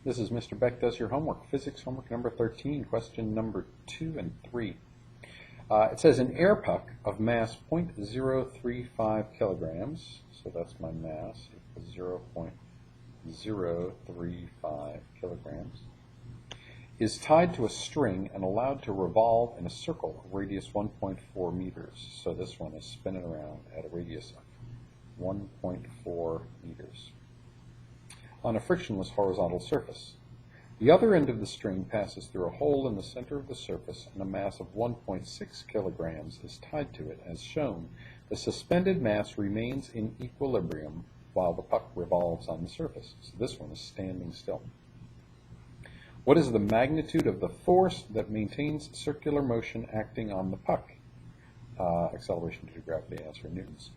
This is Mr. Beck Does Your Homework, physics homework number 13, question number 2 and 3. It says an air puck of mass 0.035 kilograms, so that's my mass, equals 0.035 kilograms, is tied to a string and allowed to revolve in a circle of radius 1.4 meters. So this one is spinning around at a radius of 1.4 meters on a frictionless horizontal surface. The other end of the string passes through a hole in the center of the surface, and a mass of 1.6 kilograms is tied to it, as shown. The suspended mass remains in equilibrium while the puck revolves on the surface. So this one is standing still. What is the magnitude of the force that maintains circular motion acting on the puck? Acceleration due to gravity, answer newtons.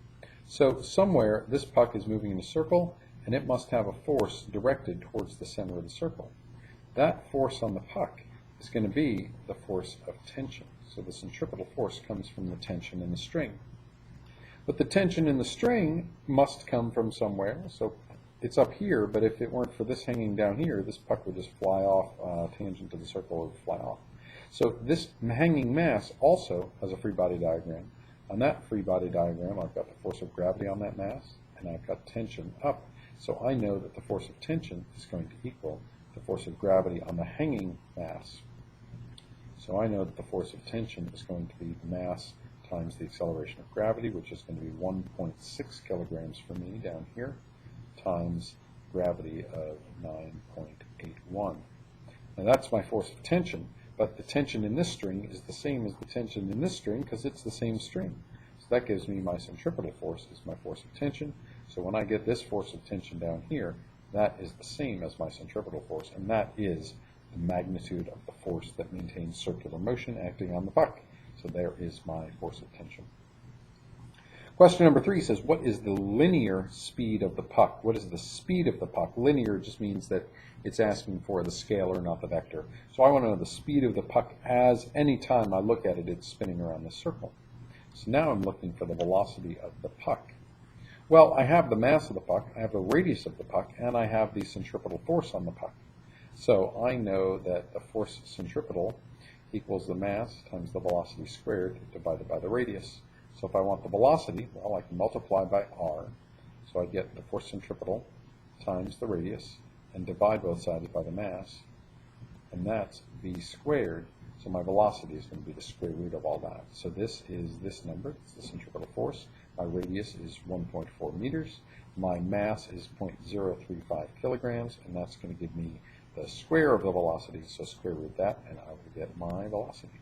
So somewhere this puck is moving in a circle, and it must have a force directed towards the center of the circle. That force on the puck is going to be the force of tension. So the centripetal force comes from the tension in the string. But the tension in the string must come from somewhere, so it's up here, but if it weren't for this hanging down here, this puck would just fly off, tangent to the circle, or fly off. So this hanging mass also has a free body diagram. On that free body diagram, I've got the force of gravity on that mass, and I've got tension up. So I know that the force of tension is going to equal the force of gravity on the hanging mass. So I know that the force of tension is going to be mass times the acceleration of gravity, which is going to be 1.6 kilograms for me down here, times gravity of 9.81. Now that's my force of tension, but the tension in this string is the same as the tension in this string because it's the same string. So that gives me my centripetal force is my force of tension. So when I get this force of tension down here, that is the same as my centripetal force, and that is the magnitude of the force that maintains circular motion acting on the puck. So there is my force of tension. Question number 3 says, what is the linear speed of the puck? What is the speed of the puck? Linear just means that it's asking for the scalar, not the vector. So I want to know the speed of the puck as any time I look at it, it's spinning around the circle. So now I'm looking for the velocity of the puck. Well, I have the mass of the puck, I have the radius of the puck, and I have the centripetal force on the puck. So I know that the force centripetal equals the mass times the velocity squared divided by the radius. So if I want the velocity, well, I can multiply by r. So I get the force centripetal times the radius and divide both sides by the mass, and that's v squared. So my velocity is going to be the square root of all that. So this is this number, it's the centripetal force. My radius is 1.4 meters. My mass is 0.035 kilograms, and that's going to give me the square of the velocity. So square root that, and I will get my velocity.